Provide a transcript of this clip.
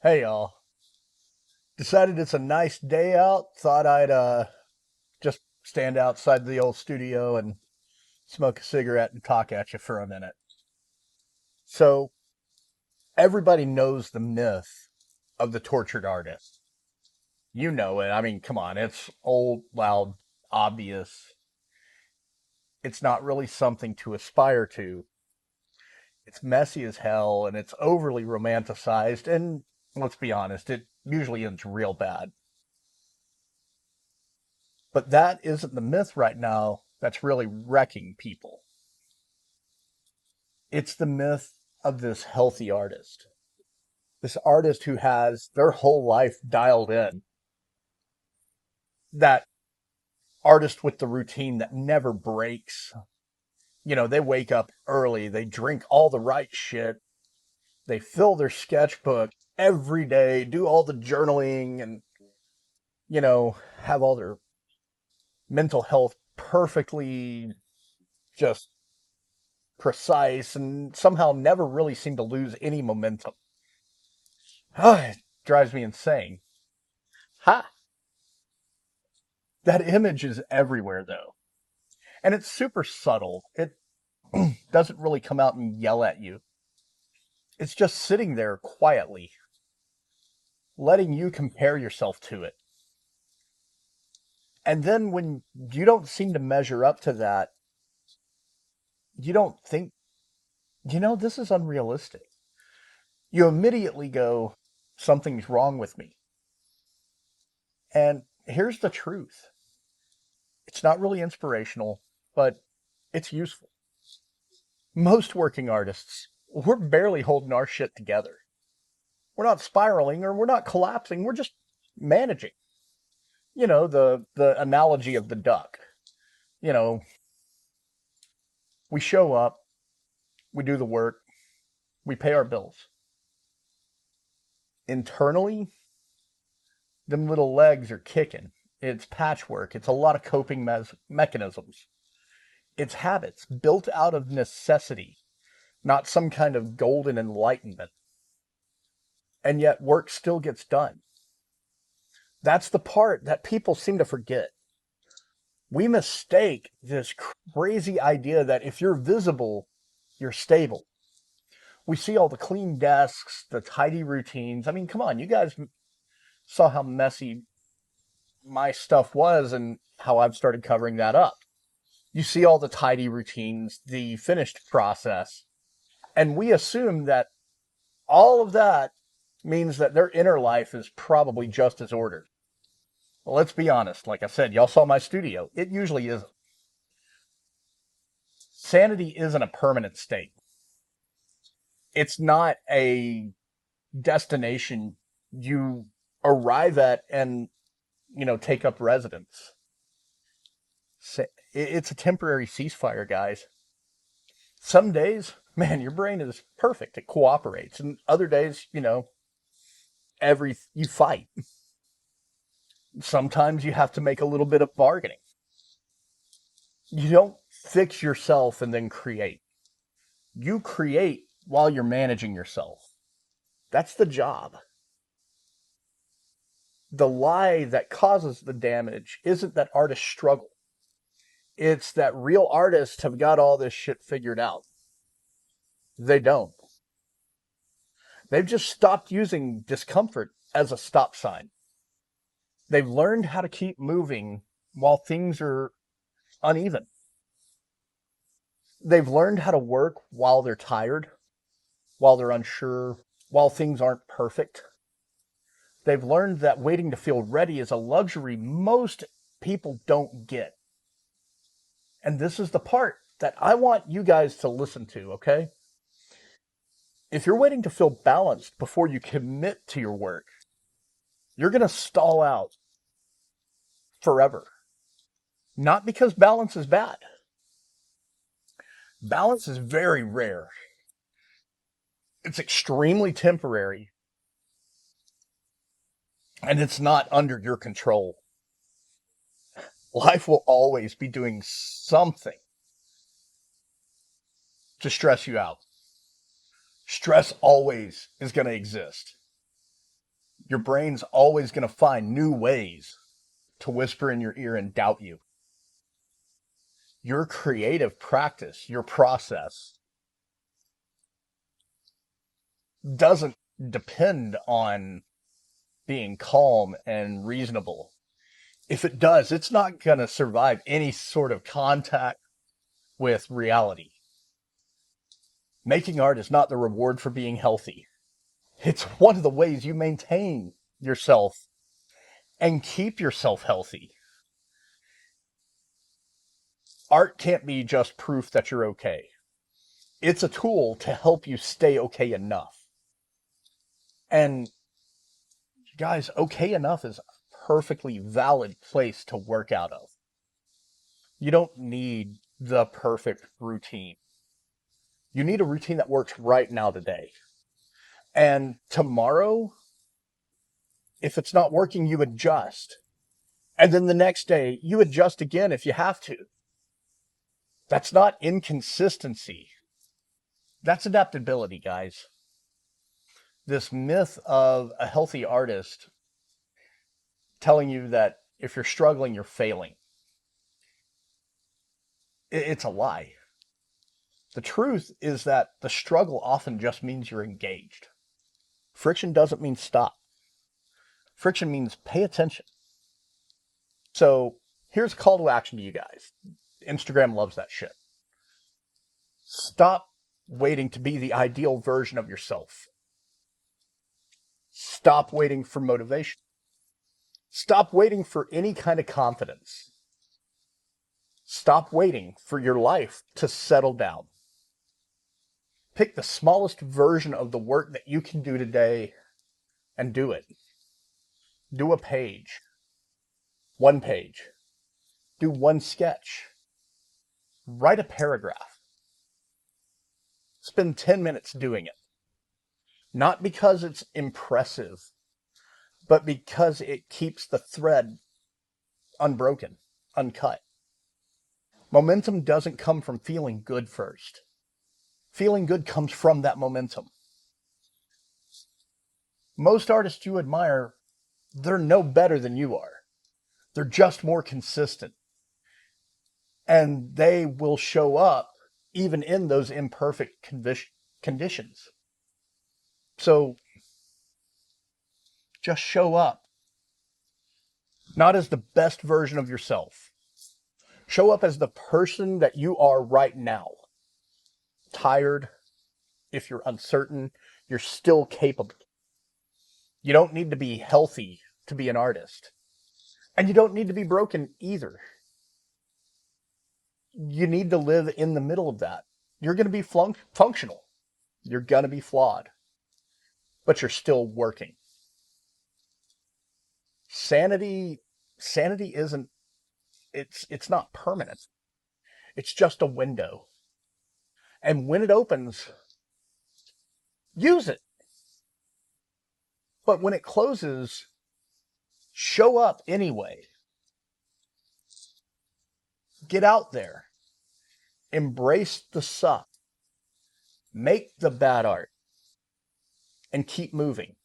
Hey y'all. Decided it's a nice day out. Thought I'd just stand outside the old studio and smoke a cigarette and talk at you for a minute. So, everybody knows the myth of the tortured artist. You know it. I mean, come on, it's old, loud, obvious. It's not really something to aspire to. It's messy as hell and it's overly romanticized, and let's be honest, it usually ends real bad. But that isn't the myth right now that's really wrecking people. It's the myth of this healthy artist. This artist who has their whole life dialed in. That artist with the routine that never breaks. They wake up early, they drink all the right shit, they fill their sketchbook every day, do all the journaling, and, have all their mental health perfectly just precise and somehow never really seem to lose any momentum. It drives me insane. Ha! That image is everywhere though. And it's super subtle. It doesn't really come out and yell at you. It's just sitting there quietly, letting you compare yourself to it. And then when you don't seem to measure up to that, you don't think, this is unrealistic. You immediately go, something's wrong with me. And here's the truth. It's not really inspirational, but it's useful. Most working artists, we're barely holding our shit together. We're not spiraling or we're not collapsing. We're just managing. The analogy of the duck. You know, we show up, we do the work, we pay our bills. Internally, them little legs are kicking. It's patchwork. It's a lot of coping mechanisms. It's habits built out of necessity, not some kind of golden enlightenment. And yet work still gets done. That's the part that people seem to forget. We mistake this crazy idea that if you're visible, you're stable. We see all the clean desks, the tidy routines. I mean, come on, you guys saw how messy my stuff was and how I've started covering that up. You see all the tidy routines, the finished process, and we assume that all of that means that their inner life is probably just as ordered. Well, let's be honest. Like I said, y'all saw my studio. It usually isn't. Sanity isn't a permanent state. It's not a destination you arrive at and, take up residence. It's a temporary ceasefire, guys. Some days, man, your brain is perfect. It cooperates. And other days, you fight. Sometimes you have to make a little bit of bargaining. You don't fix yourself and then create. You create while you're managing yourself. That's the job. The lie that causes the damage isn't that artists struggle. It's that real artists have got all this shit figured out. They don't. They've just stopped using discomfort as a stop sign. They've learned how to keep moving while things are uneven. They've learned how to work while they're tired, while they're unsure, while things aren't perfect. They've learned that waiting to feel ready is a luxury most people don't get. And this is the part that I want you guys to listen to, okay? If you're waiting to feel balanced before you commit to your work, you're going to stall out forever. Not because balance is bad. Balance is very rare. It's extremely temporary. And it's not under your control. Life will always be doing something to stress you out. Stress always is going to exist. Your brain's always going to find new ways to whisper in your ear and doubt you. Your creative practice, your process, doesn't depend on being calm and reasonable. If it does, it's not going to survive any sort of contact with reality. Making art is not the reward for being healthy. It's one of the ways you maintain yourself and keep yourself healthy. Art can't be just proof that you're okay. It's a tool to help you stay okay enough. And guys, okay enough is a perfectly valid place to work out of. You don't need the perfect routine. You need a routine that works right now today. And tomorrow, if it's not working, you adjust. And then the next day, you adjust again if you have to. That's not inconsistency. That's adaptability, guys. This myth of a healthy artist telling you that if you're struggling, you're failing. It's a lie. The truth is that the struggle often just means you're engaged. Friction doesn't mean stop. Friction means pay attention. So here's a call to action to you guys. Instagram loves that shit. Stop waiting to be the ideal version of yourself. Stop waiting for motivation. Stop waiting for any kind of confidence. Stop waiting for your life to settle down. Pick the smallest version of the work that you can do today and do it. Do a page. One page. Do one sketch. Write a paragraph. Spend 10 minutes doing it. Not because it's impressive, but because it keeps the thread unbroken, uncut. Momentum doesn't come from feeling good first. Feeling good comes from that momentum. Most artists you admire, they're no better than you are. They're just more consistent. And they will show up even in those imperfect conditions. So just show up. Not as the best version of yourself. Show up as the person that you are right now. Tired, if you're uncertain, you're still capable. You don't need to be healthy to be an artist. And you don't need to be broken either. You need to live in the middle of that. You're going to be functional. You're going to be flawed. But you're still working. Sanity isn't, it's not permanent. It's just a window. And when it opens, use it. But when it closes, show up anyway. Get out there. Embrace the suck. Make the bad art. And keep moving.